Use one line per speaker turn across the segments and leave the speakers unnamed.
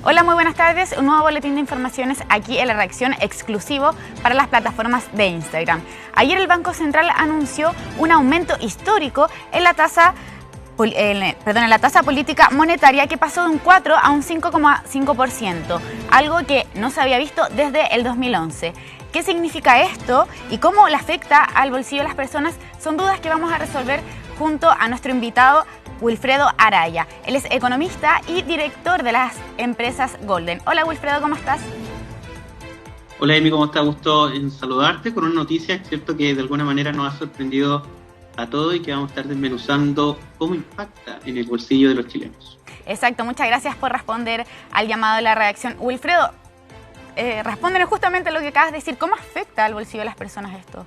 Hola, muy buenas tardes. Un nuevo boletín de informaciones aquí en la redacción exclusivo para las plataformas de Instagram. Ayer el Banco Central anunció un aumento histórico en la tasa política monetaria que pasó de un 4 a un 5,5%, algo que no se había visto desde el 2011. ¿Qué significa esto y cómo le afecta al bolsillo de las personas? Son dudas que vamos a resolver junto a nuestro invitado Wilfredo Araya. Él es economista y director de las empresas Golden. Hola Wilfredo, ¿cómo estás?
Hola Emi, ¿cómo estás? Gusto en saludarte con una noticia, cierto, que de alguna manera nos ha sorprendido a todos y que vamos a estar desmenuzando cómo impacta en el bolsillo de los chilenos.
Exacto, muchas gracias por responder al llamado de la redacción. Wilfredo, respóndenos justamente lo que acabas de decir. ¿Cómo afecta al bolsillo de las personas esto?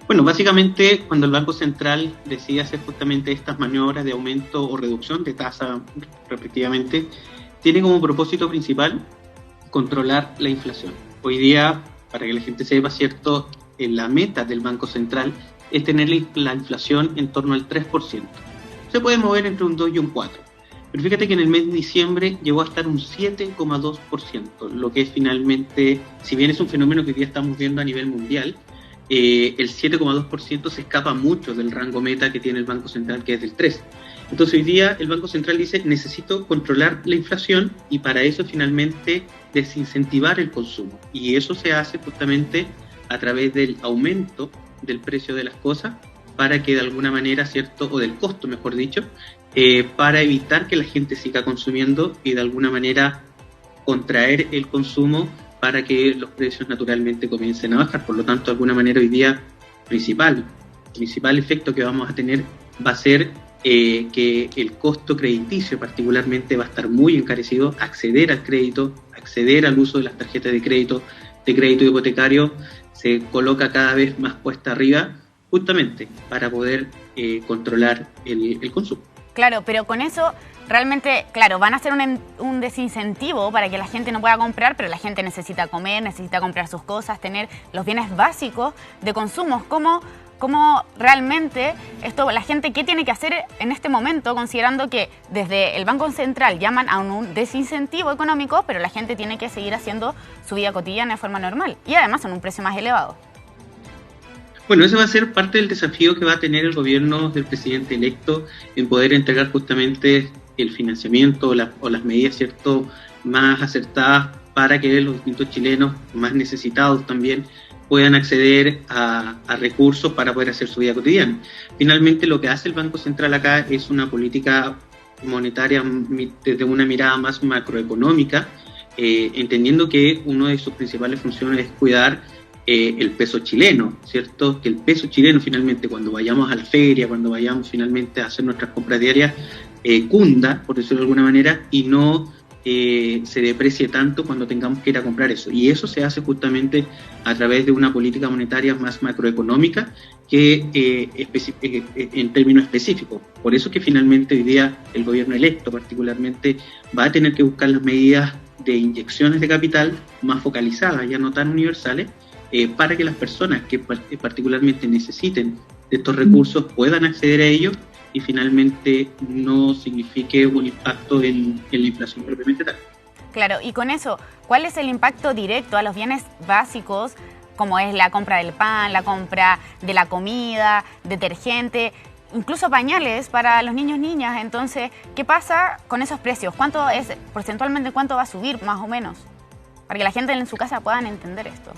Bueno, básicamente cuando el Banco Central decide hacer justamente estas maniobras de aumento o reducción de tasa respectivamente, tiene como propósito principal controlar la inflación. Hoy día, para que la gente sepa, cierto, la meta del Banco Central es tener la inflación en torno al 3%. Se puede mover entre un 2 y un 4%. Pero fíjate que en el mes de diciembre llegó a estar un 7,2%, lo que es finalmente, si bien es un fenómeno que hoy día estamos viendo a nivel mundial, el 7,2% se escapa mucho del rango meta que tiene el Banco Central, que es del 3%. Entonces hoy día el Banco Central dice, necesito controlar la inflación y para eso finalmente desincentivar el consumo. Y eso se hace justamente a través del aumento del precio de las cosas para que de alguna manera, ¿cierto? O del costo, mejor dicho, para evitar que la gente siga consumiendo y de alguna manera contraer el consumo para que los precios naturalmente comiencen a bajar. Por lo tanto, de alguna manera hoy día principal efecto que vamos a tener va a ser que el costo crediticio particularmente va a estar muy encarecido. Acceder al crédito, acceder al uso de las tarjetas de crédito hipotecario se coloca cada vez más cuesta arriba justamente para poder controlar el consumo.
Claro, pero con eso realmente, claro, van a hacer un desincentivo para que la gente no pueda comprar, pero la gente necesita comer, necesita comprar sus cosas, tener los bienes básicos de consumo. ¿Cómo realmente esto, la gente, qué tiene que hacer en este momento, considerando que desde el Banco Central llaman a un desincentivo económico, pero la gente tiene que seguir haciendo su vida cotidiana de forma normal y además en un precio más elevado?
Bueno, ese va a ser parte del desafío que va a tener el gobierno del presidente electo en poder entregar justamente el financiamiento o las medidas, ¿cierto?, más acertadas para que los distintos chilenos más necesitados también puedan acceder a recursos para poder hacer su vida cotidiana. Finalmente, lo que hace el Banco Central acá es una política monetaria desde una mirada más macroeconómica, entendiendo que una de sus principales funciones es cuidar el peso chileno, ¿cierto? Que el peso chileno finalmente, cuando vayamos a la feria, cuando vayamos finalmente a hacer nuestras compras diarias, cunda, por decirlo de alguna manera, y no se deprecie tanto cuando tengamos que ir a comprar eso. Y eso se hace justamente a través de una política monetaria más macroeconómica que en términos específicos. Por eso que finalmente hoy día el gobierno electo particularmente va a tener que buscar las medidas de inyecciones de capital más focalizadas, ya no tan universales, para que las personas que particularmente necesiten de estos recursos puedan acceder a ellos y finalmente no signifique un impacto en la inflación propiamente tal.
Claro, y con eso, ¿cuál es el impacto directo a los bienes básicos, como es la compra del pan, la compra de la comida, detergente, incluso pañales para los niños y niñas? Entonces, ¿qué pasa con esos precios? ¿Cuánto es, porcentualmente, cuánto va a subir más o menos? Para que la gente en su casa puedan entender esto.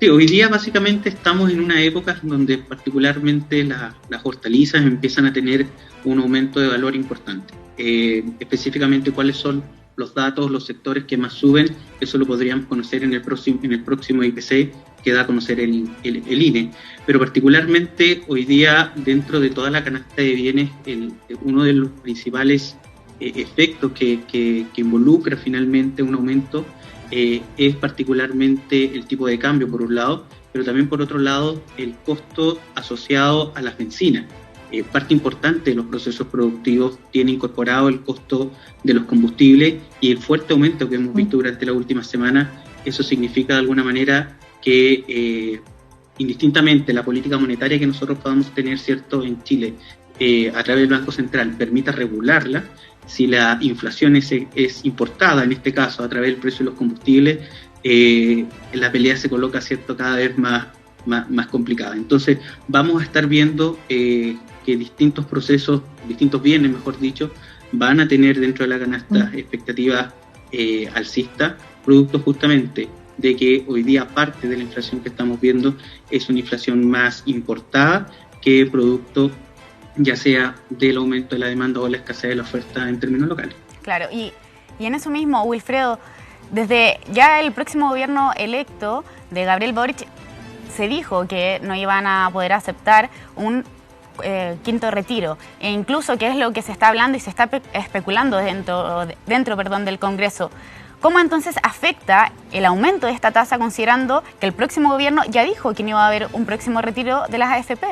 Sí, hoy día básicamente estamos en una época donde particularmente las hortalizas empiezan a tener un aumento de valor importante. Específicamente cuáles son los datos, los sectores que más suben, eso lo podríamos conocer en el próximo IPC que da a conocer el INE. Pero particularmente hoy día dentro de toda la canasta de bienes, uno de los principales efectos que involucra finalmente un aumento es particularmente el tipo de cambio por un lado, pero también por otro lado el costo asociado a las bencinas. Parte importante de los procesos productivos tiene incorporado el costo de los combustibles y el fuerte aumento que hemos visto durante las últimas semanas. Eso significa de alguna manera que indistintamente la política monetaria que nosotros podamos tener, ¿cierto?, en Chile a través del Banco Central permita regularla, si la inflación es importada, en este caso a través del precio de los combustibles, la pelea se coloca, ¿cierto?, cada vez más complicada. Entonces vamos a estar viendo que distintos procesos, distintos bienes, mejor dicho, van a tener dentro de la canasta expectativas alcistas, producto justamente de que hoy día parte de la inflación que estamos viendo es una inflación más importada que producto ya sea del aumento de la demanda o la escasez de la oferta en términos locales.
Claro, y en eso mismo, Wilfredo, desde ya el próximo gobierno electo de Gabriel Boric se dijo que no iban a poder aceptar un quinto retiro, e incluso que es lo que se está hablando y se está especulando dentro del Congreso. ¿Cómo entonces afecta el aumento de esta tasa considerando que el próximo gobierno ya dijo que no iba a haber un próximo retiro de las AFP?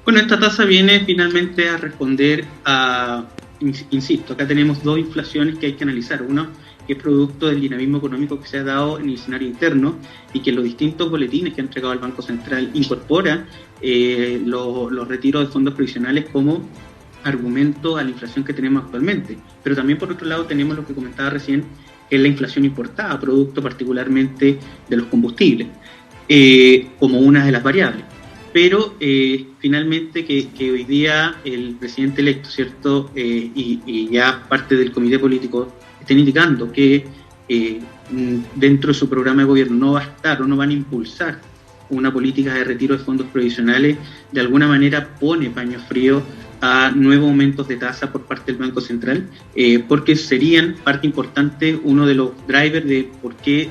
Bueno, esta tasa viene finalmente a responder a, insisto, acá tenemos dos inflaciones que hay que analizar. Una que es producto del dinamismo económico que se ha dado en el escenario interno y que los distintos boletines que ha entregado el Banco Central incorpora los retiros de fondos provisionales como argumento a la inflación que tenemos actualmente. Pero también por otro lado tenemos lo que comentaba recién, que es la inflación importada, producto particularmente de los combustibles, como una de las variables. Pero finalmente que hoy día el presidente electo, ¿cierto?, y ya parte del comité político estén indicando que dentro de su programa de gobierno no va a estar o no van a impulsar una política de retiro de fondos provisionales, de alguna manera pone paño frío a nuevos aumentos de tasa por parte del Banco Central, porque serían parte importante, uno de los drivers de por qué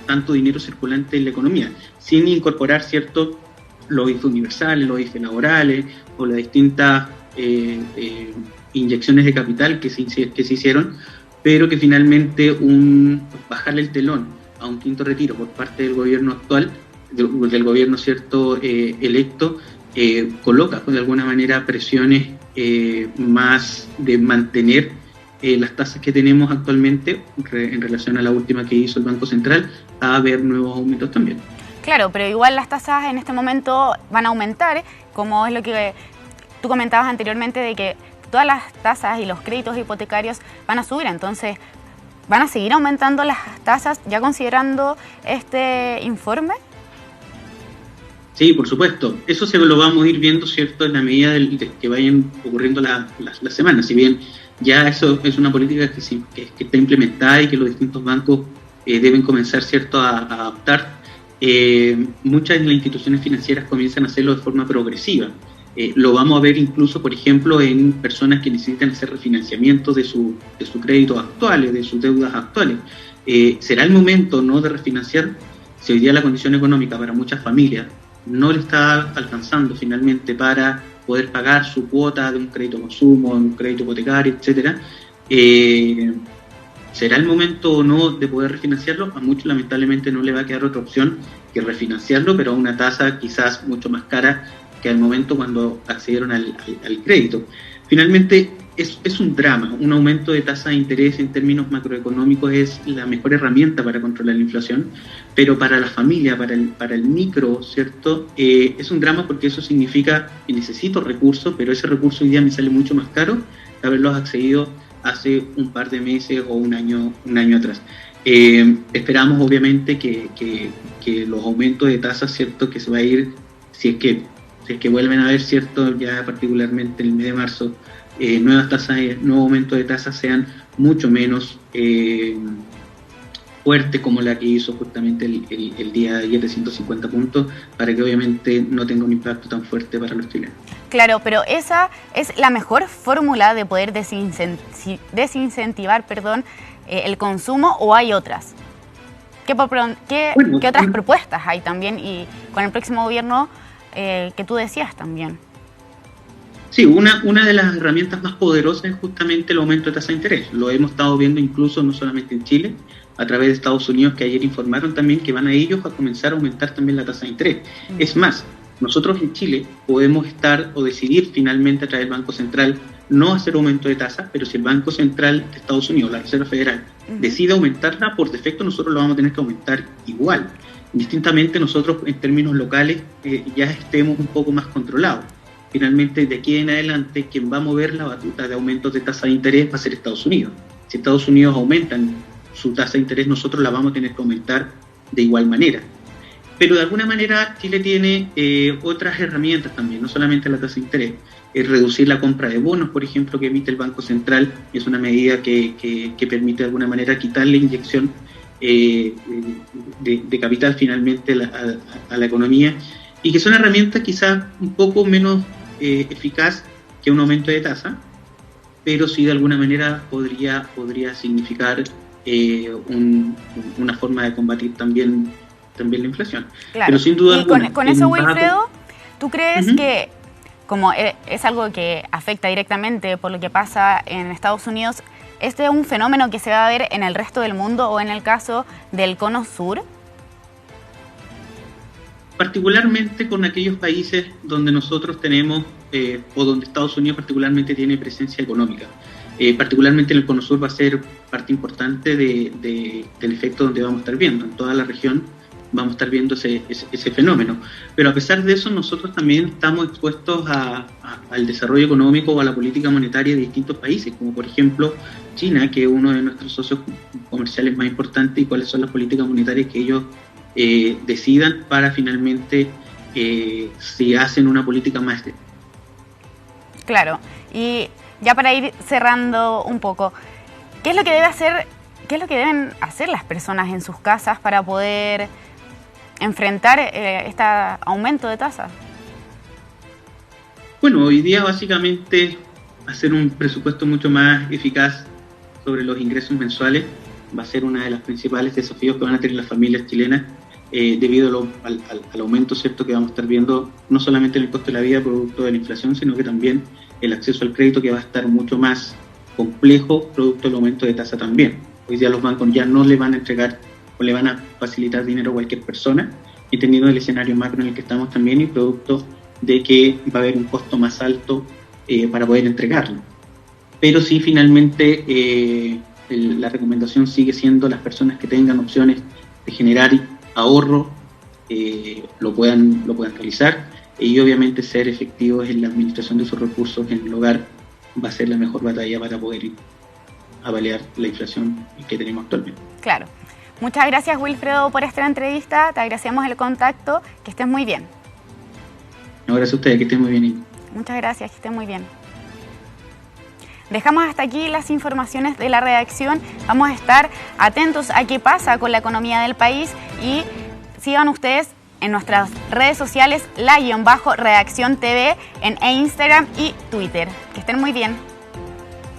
tanto dinero circulante en la economía, sin incorporar, ¿cierto?, los IFE universales, los IFE laborales o las distintas inyecciones de capital que se hicieron, pero que finalmente bajarle el telón a un quinto retiro por parte del gobierno actual, del gobierno, ¿cierto?, electo, coloca de alguna manera presiones más de mantener las tasas que tenemos actualmente en relación a la última que hizo el Banco Central, a ver nuevos aumentos también.
Claro, pero igual las tasas en este momento van a aumentar, como es lo que tú comentabas anteriormente, de que todas las tasas y los créditos hipotecarios van a subir. Entonces, ¿van a seguir aumentando las tasas ya considerando este informe?
Sí, por supuesto. Eso se lo vamos a ir viendo, ¿cierto?, en la medida de que vayan ocurriendo las semanas. Si bien ya eso es una política que está implementada y que los distintos bancos deben comenzar, ¿cierto?, a adaptar, muchas de las instituciones financieras comienzan a hacerlo de forma progresiva. Lo vamos a ver incluso, por ejemplo, en personas que necesitan hacer refinanciamiento de sus créditos actuales, de sus deudas actuales. ¿Será el momento no de refinanciar? Si hoy día la condición económica para muchas familias no le está alcanzando finalmente para poder pagar su cuota de un crédito consumo, de un crédito hipotecario, etcétera, ¿será el momento o no de poder refinanciarlo? A muchos lamentablemente no le va a quedar otra opción que refinanciarlo, pero a una tasa quizás mucho más cara que al momento cuando accedieron al crédito. Finalmente es un drama. Un aumento de tasa de interés en términos macroeconómicos es la mejor herramienta para controlar la inflación, pero para la familia, para el micro, ¿cierto? Es un drama porque eso significa que necesito recursos, pero ese recurso hoy día me sale mucho más caro que haberlos accedido hace un par de meses o un año atrás. Esperamos obviamente que los aumentos de tasas, ¿cierto?, que se va a ir, si es que vuelven a haber, ¿cierto?, ya particularmente en el mes de marzo, nuevos aumentos de tasas sean mucho menos fuertes como la que hizo justamente el día de ayer de 150 puntos, para que obviamente no tenga un impacto tan fuerte para los chilenos.
Claro, pero esa es la mejor fórmula de poder desincentivar el consumo, ¿o hay otras? ¿Qué otras propuestas hay también y con el próximo gobierno que tú decías también?
Sí, una de las herramientas más poderosas es justamente el aumento de tasa de interés. Lo hemos estado viendo incluso no solamente en Chile, a través de Estados Unidos, que ayer informaron también que van a ellos a comenzar a aumentar también la tasa de interés. Es más, nosotros en Chile podemos estar o decidir finalmente a través del Banco Central no hacer aumento de tasa, pero si el Banco Central de Estados Unidos, la Reserva Federal, decide aumentarla, por defecto nosotros lo vamos a tener que aumentar igual. Distintamente nosotros en términos locales ya estemos un poco más controlados. finalmente de aquí en adelante quien va a mover la batuta de aumentos de tasa de interés va a ser Estados Unidos. Si Estados Unidos aumentan su tasa de interés, nosotros la vamos a tener que aumentar de igual manera. Pero de alguna manera Chile tiene otras herramientas también, no solamente la tasa de interés. Es reducir la compra de bonos, por ejemplo, que emite el Banco Central, es una medida que permite de alguna manera quitar la inyección de capital finalmente a la economía, y que son herramientas quizás un poco menos eficaz que un aumento de tasa, pero sí de alguna manera podría significar una forma de combatir también la inflación.
Claro.
Pero sin duda
y con eso, Wilfredo, ¿tú crees que, como es algo que afecta directamente por lo que pasa en Estados Unidos, este es un fenómeno que se va a ver en el resto del mundo o en el caso del Cono Sur?
Particularmente con aquellos países donde nosotros tenemos, o donde Estados Unidos particularmente tiene presencia económica. Particularmente en el Cono Sur va a ser parte importante del efecto donde vamos a estar viendo. En toda la región vamos a estar viendo ese fenómeno. Pero a pesar de eso, nosotros también estamos expuestos al desarrollo económico o a la política monetaria de distintos países, como por ejemplo China, que es uno de nuestros socios comerciales más importantes, y cuáles son las políticas monetarias que ellos decidan para finalmente si hacen una política más estable.
Claro, y ya para ir cerrando un poco, ¿qué es lo que deben hacer las personas en sus casas para poder enfrentar este aumento de tasas?
Bueno, hoy día básicamente hacer un presupuesto mucho más eficaz sobre los ingresos mensuales va a ser uno de los principales desafíos que van a tener las familias chilenas, debido al aumento, ¿cierto?, que vamos a estar viendo no solamente en el costo de la vida producto de la inflación, sino que también el acceso al crédito, que va a estar mucho más complejo producto del aumento de tasa también. Hoy día los bancos ya no le van a entregar o le van a facilitar dinero a cualquier persona, entendiendo el escenario macro en el que estamos también y producto de que va a haber un costo más alto para poder entregarlo. Pero sí, finalmente la recomendación sigue siendo las personas que tengan opciones de generar ahorro lo puedan realizar, y obviamente ser efectivos en la administración de sus recursos en el hogar va a ser la mejor batalla para poder avaliar la inflación que tenemos actualmente.
Claro. Muchas gracias, Wilfredo, por esta entrevista. Te agradecemos el contacto. Que estés muy bien.
No, gracias a ustedes, que estén muy bien.
Muchas gracias, que estén muy bien. Dejamos hasta aquí las informaciones de la redacción. Vamos a estar atentos a qué pasa con la economía del país y sigan ustedes en nuestras redes sociales, la_redacción TV en Instagram y Twitter. Que estén muy bien.